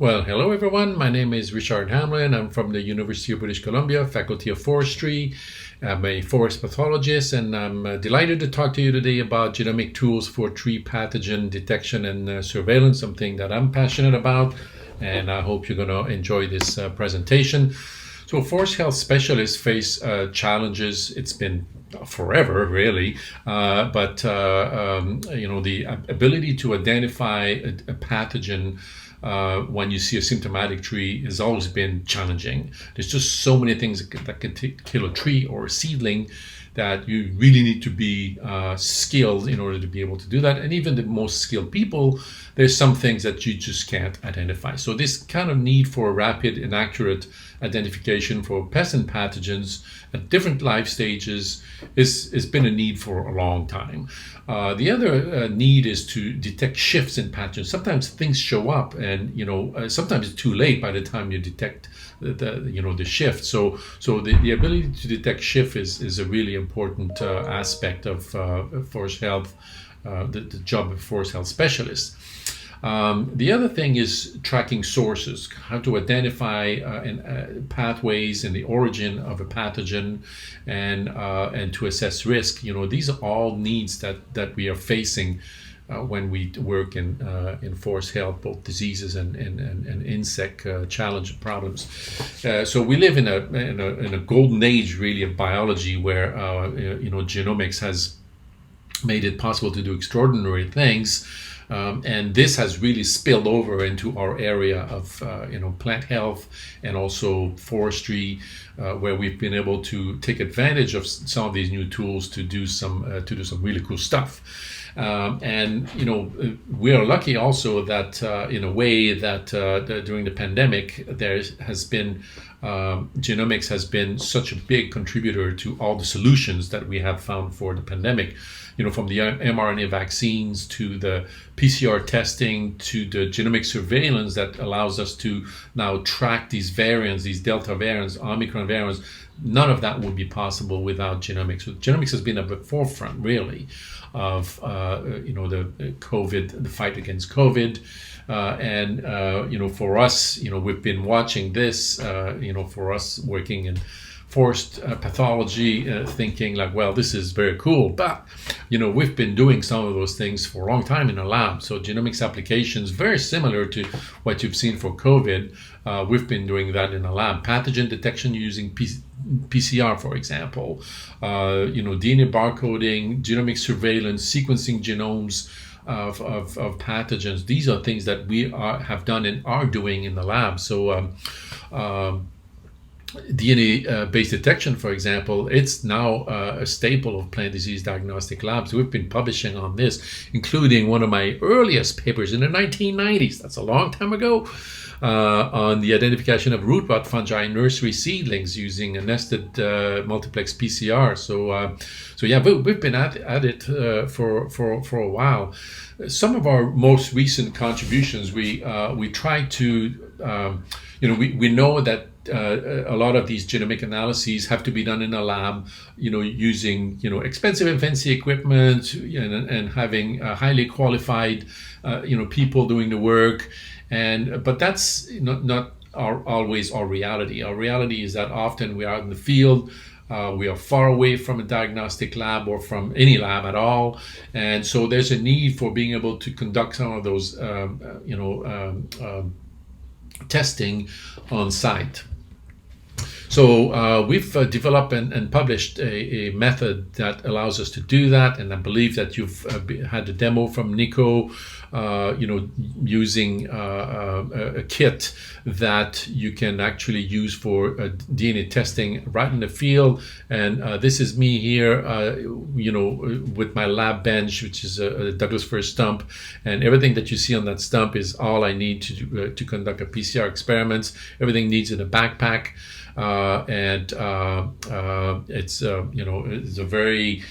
Well, hello everyone. My name is Richard Hamlin. I'm from the University of British Columbia, Faculty of Forestry. I'm a forest pathologist, and I'm delighted to talk to you today about genomic tools for tree pathogen detection and surveillance, something that I'm passionate about, and I hope you're going to enjoy this presentation. So forest health specialists face challenges. It's been forever, really, but the ability to identify a pathogen when you see a symptomatic tree has always been challenging. There's just so many things that can kill a tree or a seedling that you really need to be skilled in order to be able to do that. And even the most skilled people, there's some things that you just can't identify. So this kind of need for rapid and accurate identification for pests and pathogens at different life stages has been a need for a long time. The other need is to detect shifts in pathogens. Sometimes things show up, and sometimes it's too late by the time you detect the shift. So the ability to detect shift is a really important aspect of forest health, the job of forest health specialists. The other thing is tracking sources, how to identify pathways and the origin of a pathogen, and to assess risk. These are all needs that we are facing when we work in forest health, both diseases and insect challenge problems. So we live in a golden age, really, of biology, where genomics has made it possible to do extraordinary things. And this has really spilled over into our area of plant health and also forestry, where we've been able to take advantage of some of these new tools to do some really cool stuff. We are lucky also that in a way that during the pandemic genomics has been such a big contributor to all the solutions that we have found for the pandemic. From the mRNA vaccines to the PCR testing to the genomic surveillance that allows us to now track these variants, these Delta variants, Omicron variants. None of that would be possible without genomics. So genomics has been at the forefront, really, of the COVID, the fight against COVID. For us, we've been watching this, for us working in forest pathology, thinking like, well, this is very cool, but we've been doing some of those things for a long time in a lab. So genomics applications, very similar to what you've seen for COVID, we've been doing that in a lab. Pathogen detection using PCR, for example, DNA barcoding, genomic surveillance, sequencing genomes of pathogens. These are things that we have done and are doing in the lab. So DNA-based detection, for example, it's now a staple of plant disease diagnostic labs. We've been publishing on this, including one of my earliest papers in the 1990s. That's a long time ago. On the identification of root rot fungi in nursery seedlings using a nested multiplex PCR. So we've been at it for a while. Some of our most recent contributions, we try to, we know that a lot of these genomic analyses have to be done in a lab, using expensive and fancy equipment, and having highly qualified people doing the work. But that's not always our reality. Our reality is that often we are out in the field. We are far away from a diagnostic lab or from any lab at all, and so there's a need for being able to conduct some of those testing on site. So we've developed and published a method that allows us to do that, and I believe that you've had a demo from Nico, using a kit that you can actually use for DNA testing right in the field. And this is me here, with my lab bench, which is a Douglas fir stump, and everything that you see on that stump is all I need to conduct a PCR experiments. Everything needs in a backpack. It's a very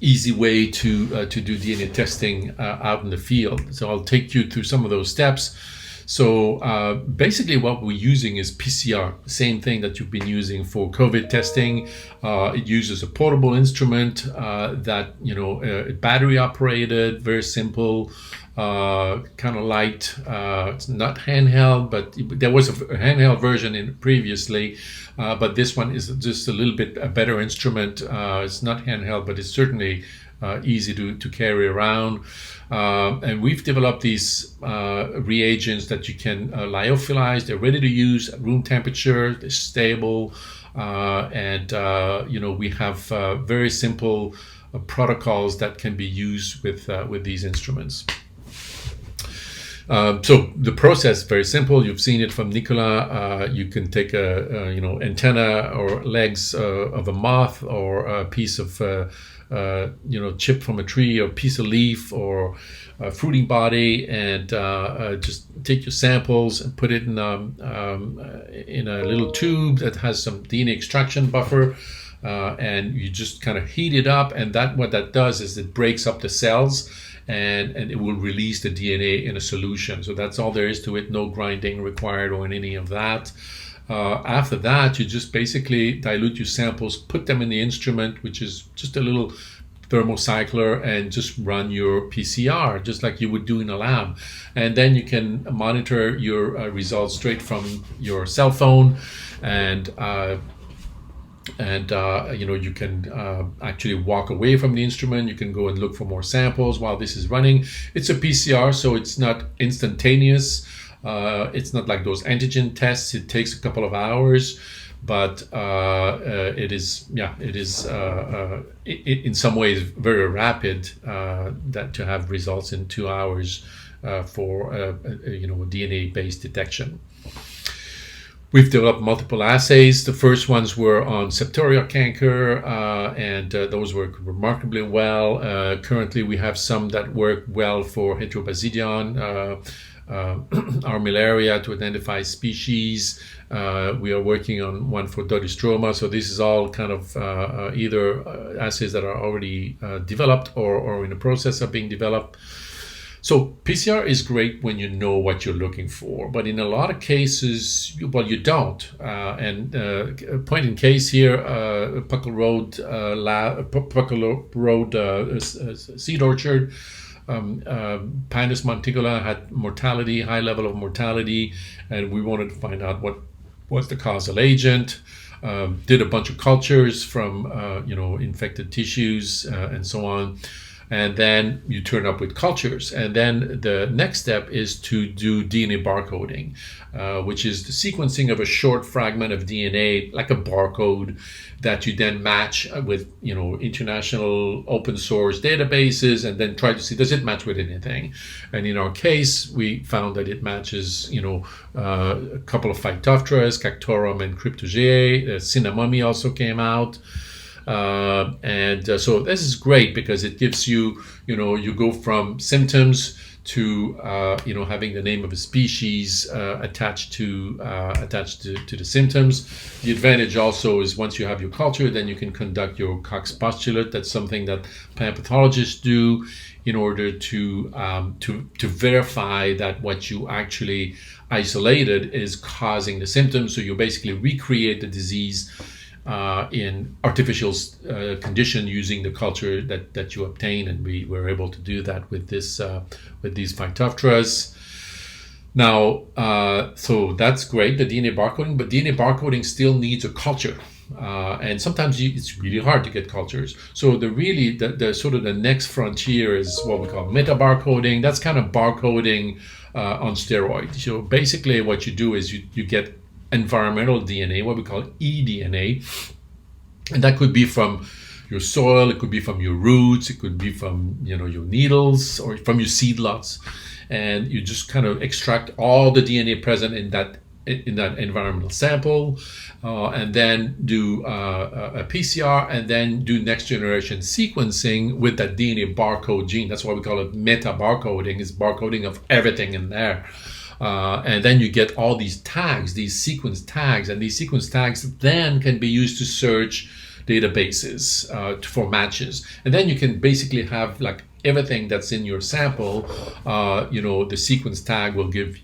easy way to do DNA testing out in the field. So I'll take you through some of those steps. So basically what we're using is PCR, same thing that you've been using for COVID testing. It uses a portable instrument that, battery operated, very simple. kind of light. It's not handheld, but there was a handheld version in previously, but this one is just a little bit a better instrument. It's not handheld, but it's certainly easy to carry around. And we've developed these reagents that you can lyophilize. They're ready to use at room temperature. They're stable, and we have very simple protocols that can be used with these instruments. So the process is very simple. You've seen it from Nicola. You can take a antenna or legs of a moth, or a piece of chip from a tree, or piece of leaf, or a fruiting body, and just take your samples and put it in a little tube that has some DNA extraction buffer, and you just kind of heat it up, and what that does is it breaks up the cells, and it will release the DNA in a solution. So that's all there is to it. No grinding required or any of that. After that, you just basically dilute your samples, put them in the instrument, which is just a little thermocycler, and just run your PCR just like you would do in a lab. And then you can monitor your results straight from your cell phone, and you can actually walk away from the instrument. You can go and look for more samples while this is running. It's a PCR, so it's not instantaneous. It's not like those antigen tests. It takes a couple of hours, but it is in some ways very rapid, that to have results in 2 hours for DNA-based detection. We've developed multiple assays. The first ones were on septoria canker, and those work remarkably well. Currently, we have some that work well for Heterobasidion, armillaria, to identify species. We are working on one for Dodistroma. So this is all kind of either assays that are already developed or in the process of being developed. So PCR is great when you know what you're looking for, but in a lot of cases, you don't. Point in case here, Puckle Road seed orchard. Pinus monticola had mortality, high level of mortality, and we wanted to find out what was the causal agent. Did a bunch of cultures from infected tissues and so on. And then you turn up with cultures. And then the next step is to do DNA barcoding, which is the sequencing of a short fragment of DNA, like a barcode, that you then match with international open source databases, and then try to see, does it match with anything? And in our case, we found that it matches a couple of Phytophthora, Cactorum and Cryptogaea. Cinnamomum also came out. So this is great because it gives you, you go from symptoms to, having the name of a species attached to the symptoms. The advantage also is once you have your culture, then you can conduct your Cox postulate. That's something that plant pathologists do in order to verify that what you actually isolated is causing the symptoms. So you basically recreate the disease in artificial condition using the culture that you obtain, and we were able to do that with these Phytophthora. Now, so that's great, the DNA barcoding, but DNA barcoding still needs a culture. And sometimes it's really hard to get cultures. So the sort of the next frontier is what we call metabarcoding. That's kind of barcoding on steroids. So basically what you do is you get environmental DNA, what we call eDNA, and that could be from your soil, it could be from your roots, it could be from your needles or from your seed lots, and you just kind of extract all the DNA present in that environmental sample, and then do a PCR, and then do next generation sequencing with that DNA barcode gene. That's why we call it meta barcoding. It's barcoding of everything in there. And then you get all these tags, these sequence tags, and these sequence tags then can be used to search databases for matches. And then you can basically have like everything that's in your sample, the sequence tag will give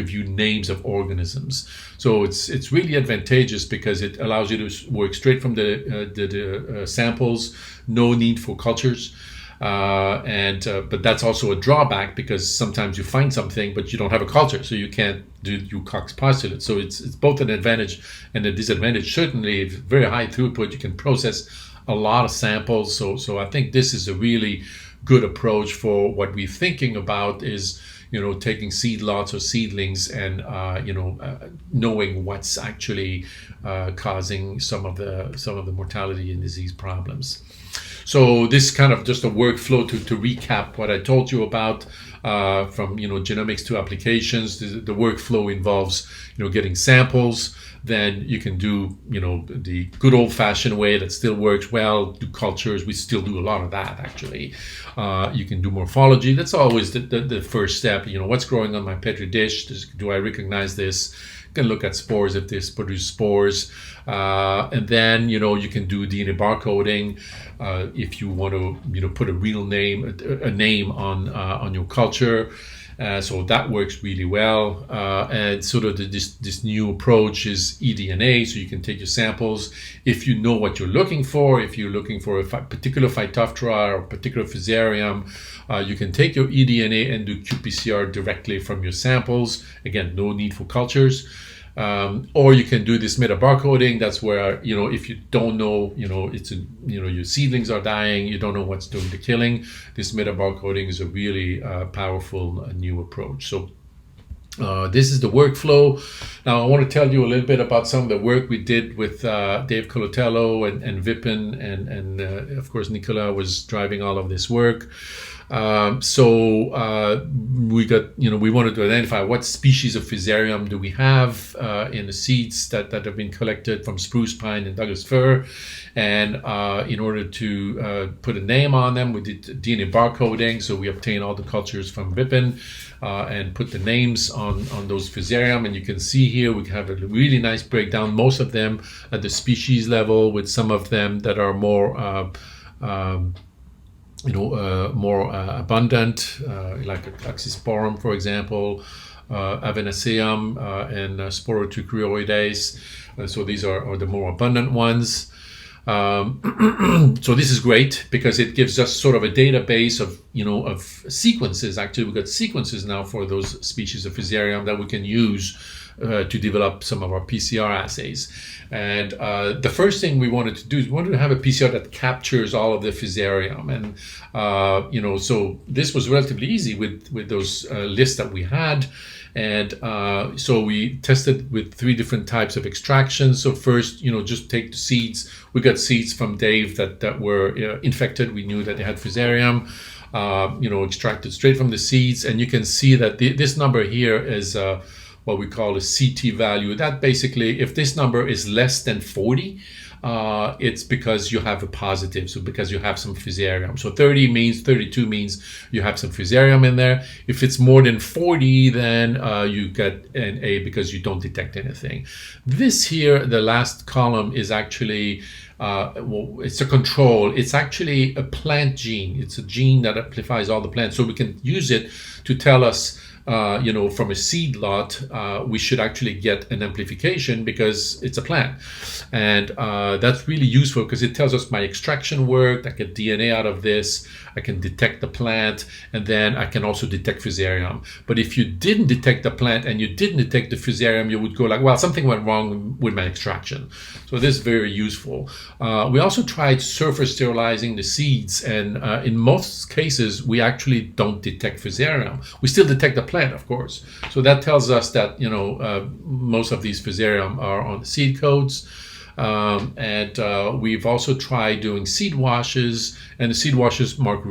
you names of organisms. So it's really advantageous because it allows you to work straight from the samples, no need for cultures. But that's also a drawback because sometimes you find something but you don't have a culture, so you can't do your Cox postulate. So it's both an advantage and a disadvantage. Certainly, very high throughput, you can process a lot of samples. So I think this is a really good approach for what we're thinking about is, taking seed lots or seedlings and knowing what's actually causing some of the mortality and disease problems. So this kind of just a workflow to recap what I told you about from genomics to applications. The workflow involves getting samples. Then you can do the good old-fashioned way that still works well. Do cultures. We still do a lot of that actually. You can do morphology. That's always the first step. What's growing on my petri dish? Do I recognize this? You can look at spores if this produce spores, and then you can do DNA barcoding if you want to put a real name, a name on your culture. So that works really well. And sort of this new approach is eDNA. So you can take your samples if you know what you're looking for. If you're looking for a particular Phytophthora or a particular Fusarium, you can take your eDNA and do qPCR directly from your samples. Again, no need for cultures. Or you can do this metabarcoding. That's where if you don't know, your seedlings are dying, you don't know what's doing the killing. This metabarcoding is a really powerful new approach. So this is the workflow. Now I want to tell you a little bit about some of the work we did with Dave Colotello and Vipin, and of course Nicola was driving all of this work. We wanted to identify what species of Fusarium do we have in the seeds that have been collected from spruce, pine, and Douglas fir. And in order to put a name on them, we did DNA barcoding. So we obtained all the cultures from Vipin and put the names on those Fusarium. And you can see here we have a really nice breakdown, most of them at the species level, with some of them that are more more abundant, like Oxysporum, for example, Avanaceum, and Sporotrichioides. So these are the more abundant ones. So this is great because it gives us sort of a database of sequences. Actually, we've got sequences now for those species of Fusarium that we can use to develop some of our PCR assays. And the first thing we wanted to do is we wanted to have a PCR that captures all of the Fusarium. And, so this was relatively easy with those lists that we had. And so we tested with 3 different types of extractions. So first, just take the seeds. We got seeds from Dave that were infected. We knew that they had Fusarium, extracted straight from the seeds. And you can see that this number here is what we call a CT value. That basically, if this number is less than 40, it's because you have a positive, so because you have some Fusarium. So 32 means you have some Fusarium in there. If it's more than 40, then you get an A because you don't detect anything. This here, the last column, is actually it's a control. It's actually a plant gene. It's a gene that amplifies all the plants. So we can use it to tell us from a seed lot, we should actually get an amplification because it's a plant. And that's really useful because it tells us my extraction worked. I get DNA out of this. I can detect the plant, and then I can also detect Fusarium. But if you didn't detect the plant and you didn't detect the Fusarium, you would go like, well, something went wrong with my extraction. So this is very useful. We also tried surface sterilizing the seeds, and in most cases, we actually don't detect Fusarium. We still detect the plant, of course. So that tells us that most of these Fusarium are on the seed coats. We've also tried doing seed washes, and the seed washes work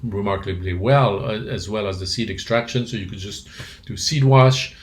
remarkably well as the seed extraction. So you could just do seed wash,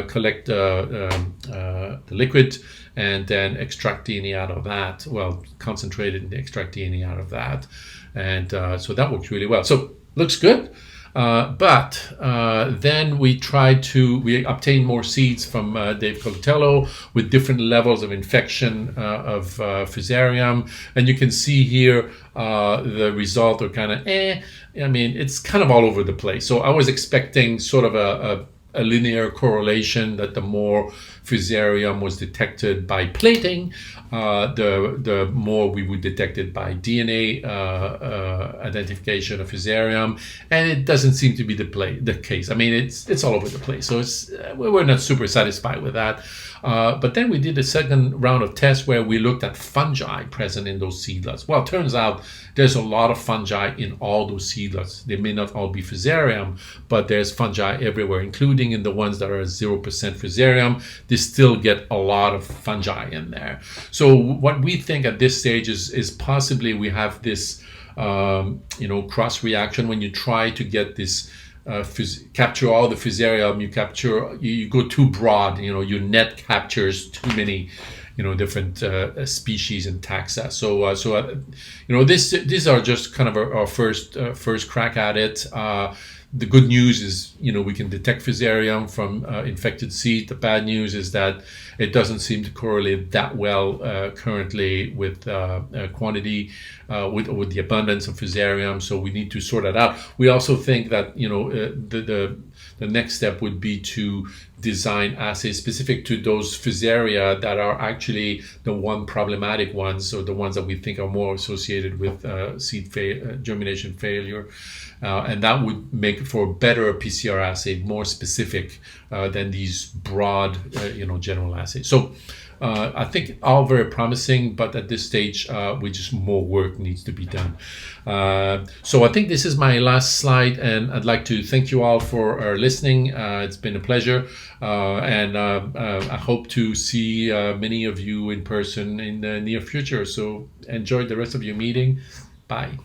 collect the liquid, and then extract DNA out of that. Well, concentrate it and extract DNA out of that. And so that works really well. So looks good. But then we obtained more seeds from Dave Colotello with different levels of infection of Fusarium. And you can see here the result are kind of I mean, it's kind of all over the place. So I was expecting sort of a linear correlation that the more fusarium was detected by plating, the more we would detect it by DNA identification of fusarium, and it doesn't seem to be the case. I mean, it's all over the place. So we're not super satisfied with that. But then we did a second round of tests where we looked at fungi present in those seedlets. Well, it turns out there's a lot of fungi in all those seedlets. They may not all be fusarium, but there's fungi everywhere, including in the ones that are 0% fusarium. They still get a lot of fungi in there. So what we think at this stage is possibly we have this cross reaction when you try to get this capture all the fusarium. You go too broad. Your net captures too many different species and taxa. These are just kind of our first crack at it. The good news is, we can detect fusarium from infected seed. The bad news is that it doesn't seem to correlate that well currently with quantity, with the abundance of fusarium. So we need to sort that out. We also think that, the next step would be to design assays specific to those fusaria that are actually the one problematic ones, or the ones that we think are more associated with seed germination failure. And that would make for a better PCR assay, more specific than these broad, general assays. So I think all very promising, but at this stage, more work needs to be done. So I think this is my last slide, and I'd like to thank you all for listening. It's been a pleasure, and I hope to see many of you in person in the near future. So enjoy the rest of your meeting. Bye.